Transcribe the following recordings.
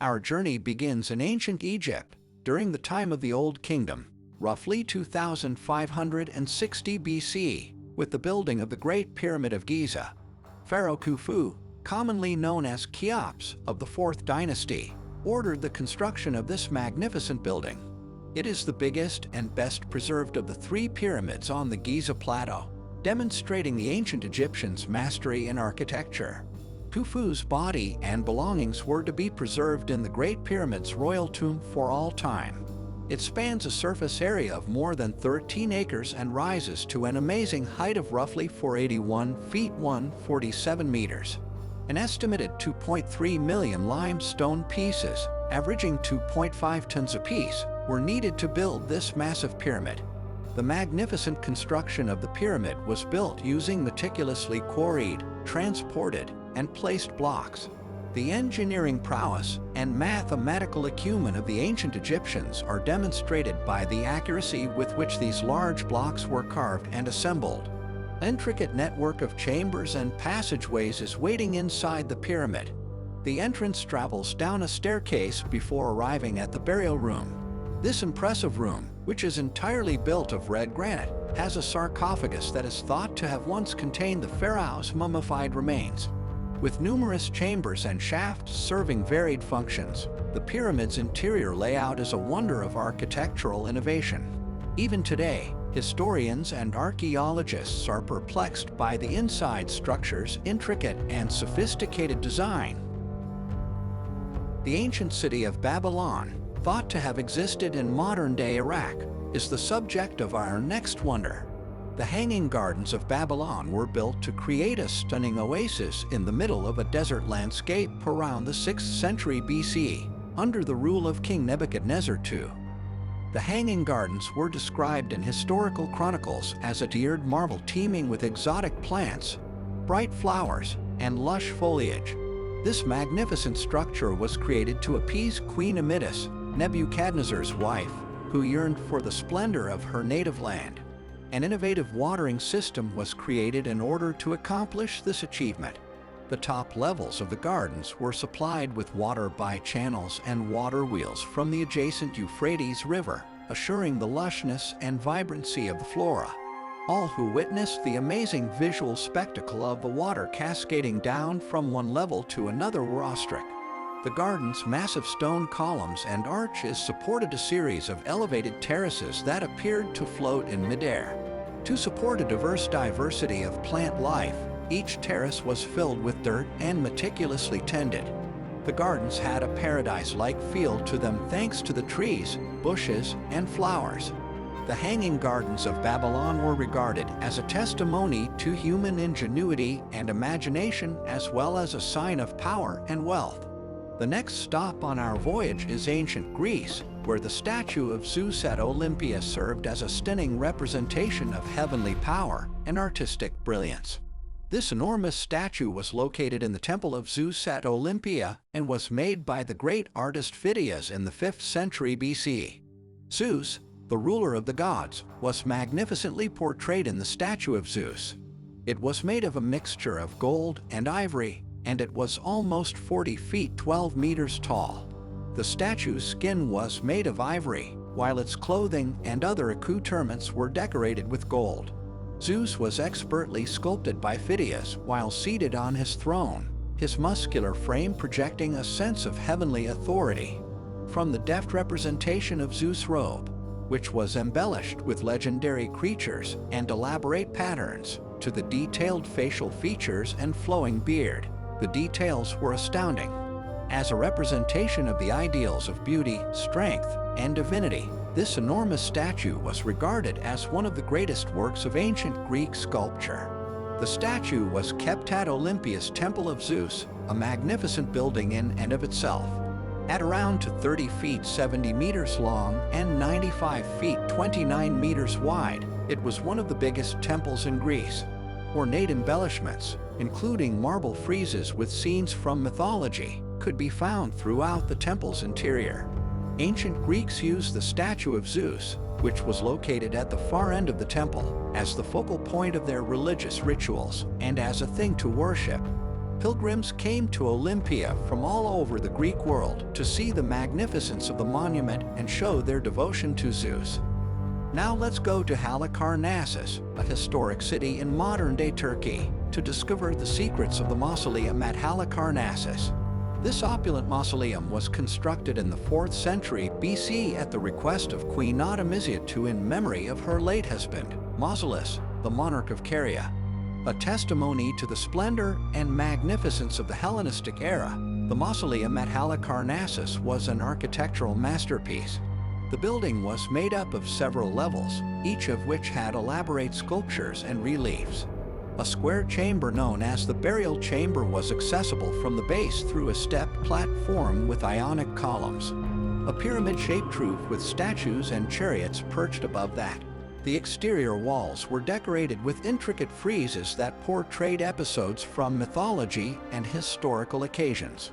Our journey begins in ancient Egypt, during the time of the Old Kingdom, roughly 2560 BC, with the building of the Great Pyramid of Giza. Pharaoh Khufu, commonly known as Cheops of the 4th dynasty, ordered the construction of this magnificent building. It is the biggest and best preserved of the 3 pyramids on the Giza Plateau, demonstrating the ancient Egyptians' mastery in architecture. Khufu's body and belongings were to be preserved in the Great Pyramid's royal tomb for all time. It spans a surface area of more than 13 acres and rises to an amazing height of roughly 481 feet 147 meters. An estimated 2.3 million limestone pieces, averaging 2.5 tons apiece, were needed to build this massive pyramid. The magnificent construction of the pyramid was built using meticulously quarried, transported, and placed blocks. The engineering prowess and mathematical acumen of the ancient Egyptians are demonstrated by the accuracy with which these large blocks were carved and assembled. An intricate network of chambers and passageways is waiting inside the pyramid. The entrance travels down a staircase before arriving at the burial room. This impressive room, which is entirely built of red granite, has a sarcophagus that is thought to have once contained the pharaoh's mummified remains. With numerous chambers and shafts serving varied functions, the pyramid's interior layout is a wonder of architectural innovation. Even today, historians and archaeologists are perplexed by the inside structure's intricate and sophisticated design. The ancient city of Babylon, thought to have existed in modern-day Iraq, is the subject of our next wonder. The Hanging Gardens of Babylon were built to create a stunning oasis in the middle of a desert landscape around the 6th century BC, under the rule of King Nebuchadnezzar II. The Hanging Gardens were described in historical chronicles as a tiered marvel teeming with exotic plants, bright flowers, and lush foliage. This magnificent structure was created to appease Queen Amidis, Nebuchadnezzar's wife, who yearned for the splendor of her native land. An innovative watering system was created in order to accomplish this achievement. The top levels of the gardens were supplied with water by channels and water wheels from the adjacent Euphrates River, assuring the lushness and vibrancy of the flora. All who witnessed the amazing visual spectacle of the water cascading down from one level to another were awestruck. The garden's massive stone columns and arches supported a series of elevated terraces that appeared to float in midair. To support a diverse diversity of plant life, each terrace was filled with dirt and meticulously tended. The gardens had a paradise-like feel to them thanks to the trees, bushes, and flowers. The Hanging Gardens of Babylon were regarded as a testimony to human ingenuity and imagination, as well as a sign of power and wealth. The next stop on our voyage is ancient Greece, where the statue of Zeus at Olympia served as a stunning representation of heavenly power and artistic brilliance. This enormous statue was located in the Temple of Zeus at Olympia and was made by the great artist Phidias in the 5th century BC. Zeus, the ruler of the gods, was magnificently portrayed in the statue of Zeus. It was made of a mixture of gold and ivory, and it was almost 40 feet 12 meters tall. The statue's skin was made of ivory, while its clothing and other accoutrements were decorated with gold. Zeus was expertly sculpted by Phidias while seated on his throne, his muscular frame projecting a sense of heavenly authority. From the deft representation of Zeus' robe, which was embellished with legendary creatures and elaborate patterns, to the detailed facial features and flowing beard, the details were astounding. As a representation of the ideals of beauty, strength, and divinity, this enormous statue was regarded as one of the greatest works of ancient Greek sculpture. The statue was kept at Olympia's Temple of Zeus, a magnificent building in and of itself. At around 30 feet 70 meters long and 95 feet 29 meters wide, it was one of the biggest temples in Greece. Ornate embellishments, including marble friezes with scenes from mythology, could be found throughout the temple's interior. Ancient Greeks used the statue of Zeus, which was located at the far end of the temple, as the focal point of their religious rituals and as a thing to worship. Pilgrims came to Olympia from all over the Greek world to see the magnificence of the monument and show their devotion to Zeus. Now let's go to Halicarnassus, a historic city in modern-day Turkey, to discover the secrets of the Mausoleum at Halicarnassus. This opulent mausoleum was constructed in the 4th century BC at the request of Queen Artemisia II in memory of her late husband, Mausolus, the monarch of Caria. A testimony to the splendor and magnificence of the Hellenistic era, the mausoleum at Halicarnassus was an architectural masterpiece. The building was made up of several levels, each of which had elaborate sculptures and reliefs. A square chamber known as the burial chamber was accessible from the base through a stepped platform with Ionic columns. A pyramid-shaped roof with statues and chariots perched above that. The exterior walls were decorated with intricate friezes that portrayed episodes from mythology and historical occasions.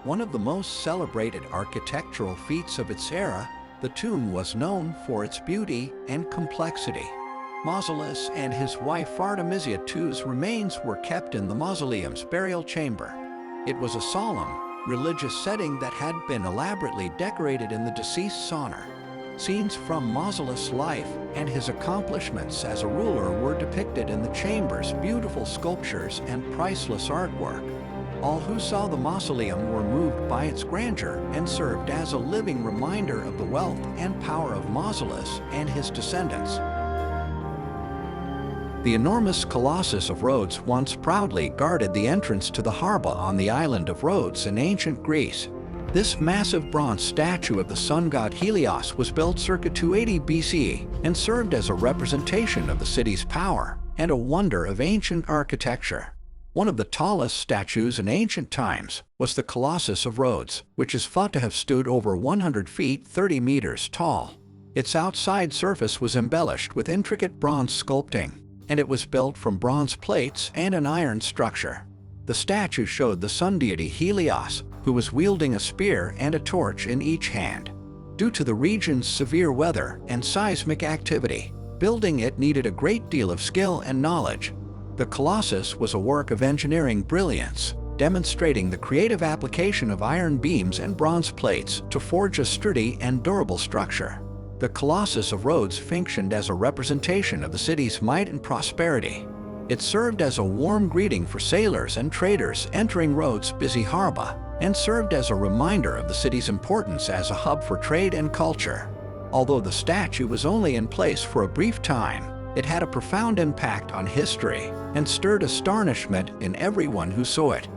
One of the most celebrated architectural feats of its era, the tomb was known for its beauty and complexity. Mausolus and his wife Artemisia II's remains were kept in the mausoleum's burial chamber. It was a solemn, religious setting that had been elaborately decorated in the deceased's honor. Scenes from Mausolus' life and his accomplishments as a ruler were depicted in the chamber's beautiful sculptures and priceless artwork. All who saw the mausoleum were moved by its grandeur and served as a living reminder of the wealth and power of Mausolus and his descendants. The enormous Colossus of Rhodes once proudly guarded the entrance to the harbor on the island of Rhodes in ancient Greece. This massive bronze statue of the sun god Helios was built circa 280 BCE and served as a representation of the city's power and a wonder of ancient architecture. One of the tallest statues in ancient times was the Colossus of Rhodes, which is thought to have stood over 100 feet 30 meters tall. Its outside surface was embellished with intricate bronze sculpting, and it was built from bronze plates and an iron structure. The statue showed the sun deity Helios, who was wielding a spear and a torch in each hand. Due to the region's severe weather and seismic activity, building it needed a great deal of skill and knowledge. The Colossus was a work of engineering brilliance, demonstrating the creative application of iron beams and bronze plates to forge a sturdy and durable structure. The Colossus of Rhodes functioned as a representation of the city's might and prosperity. It served as a warm greeting for sailors and traders entering Rhodes' busy harbor, and served as a reminder of the city's importance as a hub for trade and culture. Although the statue was only in place for a brief time, it had a profound impact on history and stirred astonishment in everyone who saw it.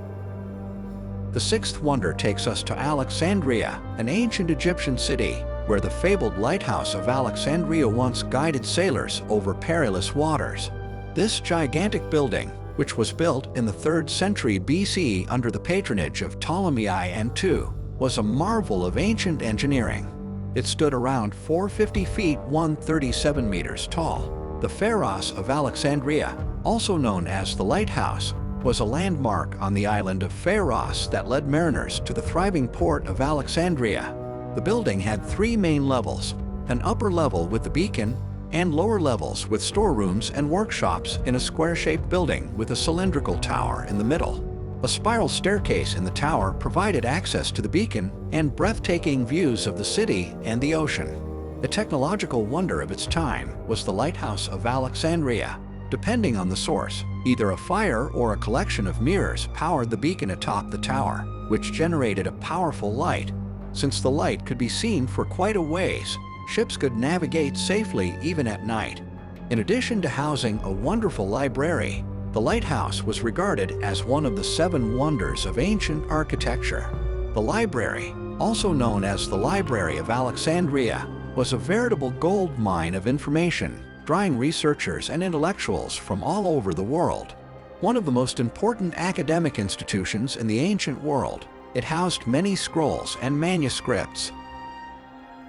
The sixth wonder takes us to Alexandria, an ancient Egyptian city, where the fabled Lighthouse of Alexandria once guided sailors over perilous waters. This gigantic building, which was built in the 3rd century BCE under the patronage of Ptolemy I and II, was a marvel of ancient engineering. It stood around 450 feet 137 meters tall. The Pharos of Alexandria, also known as the Lighthouse, was a landmark on the island of Pharos that led mariners to the thriving port of Alexandria. The building had 3 main levels, an upper level with the beacon, and lower levels with storerooms and workshops in a square-shaped building with a cylindrical tower in the middle. A spiral staircase in the tower provided access to the beacon and breathtaking views of the city and the ocean. A technological wonder of its time was the Lighthouse of Alexandria. Depending on the source, either a fire or a collection of mirrors powered the beacon atop the tower, which generated a powerful light. Since the light could be seen for quite a ways, ships could navigate safely even at night. In addition to housing a wonderful library, the lighthouse was regarded as one of the 7 wonders of ancient architecture. The library, also known as the Library of Alexandria, was a veritable gold mine of information, drawing researchers and intellectuals from all over the world. One of the most important academic institutions in the ancient world, it housed many scrolls and manuscripts.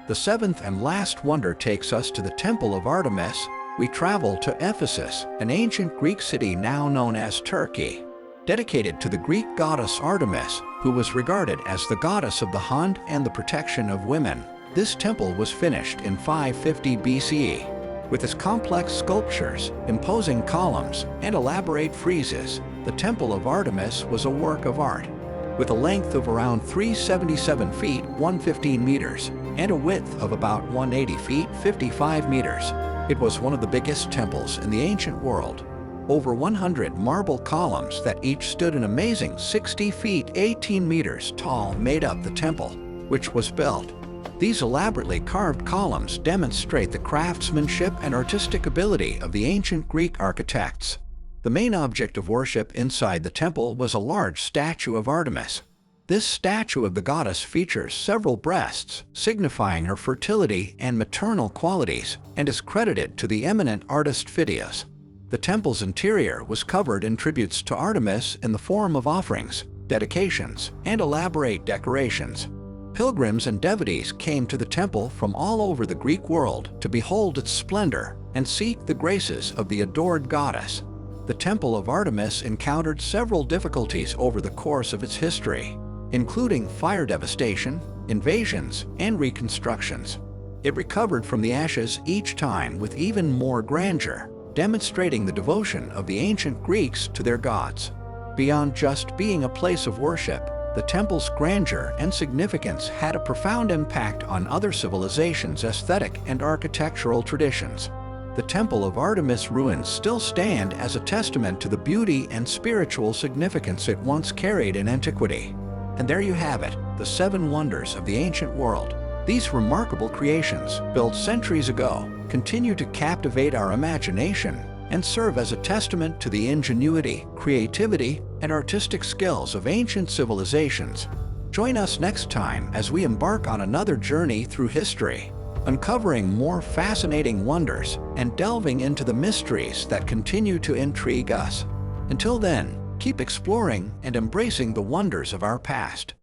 The 7th and last wonder takes us to the Temple of Artemis. We travel to Ephesus, an ancient Greek city now known as Turkey. Dedicated to the Greek goddess Artemis, who was regarded as the goddess of the hunt and the protection of women, this temple was finished in 550 BCE. With its complex sculptures, imposing columns, and elaborate friezes, The Temple of Artemis was a work of art. With a length of around 377 feet 115 meters and a width of about 180 feet 55 meters, it was one of the biggest temples in the ancient world. Over 100 marble columns that each stood an amazing 60 feet 18 meters tall made up the temple, which was built. These elaborately carved columns demonstrate the craftsmanship and artistic ability of the ancient Greek architects. The main object of worship inside the temple was a large statue of Artemis. This statue of the goddess features several breasts, signifying her fertility and maternal qualities, and is credited to the eminent artist Phidias. The temple's interior was covered in tributes to Artemis in the form of offerings, dedications, and elaborate decorations. Pilgrims and devotees came to the temple from all over the Greek world to behold its splendor and seek the graces of the adored goddess. The Temple of Artemis encountered several difficulties over the course of its history, including fire devastation, invasions, and reconstructions. It recovered from the ashes each time with even more grandeur, demonstrating the devotion of the ancient Greeks to their gods. Beyond just being a place of worship, the temple's grandeur and significance had a profound impact on other civilizations' aesthetic and architectural traditions. The Temple of Artemis ruins still stand as a testament to the beauty and spiritual significance it once carried in antiquity. And there you have it, the 7 wonders of the ancient world. These remarkable creations, built centuries ago, continue to captivate our imagination and serve as a testament to the ingenuity, creativity, and artistic skills of ancient civilizations. Join us next time as we embark on another journey through history, uncovering more fascinating wonders and delving into the mysteries that continue to intrigue us. Until then, keep exploring and embracing the wonders of our past.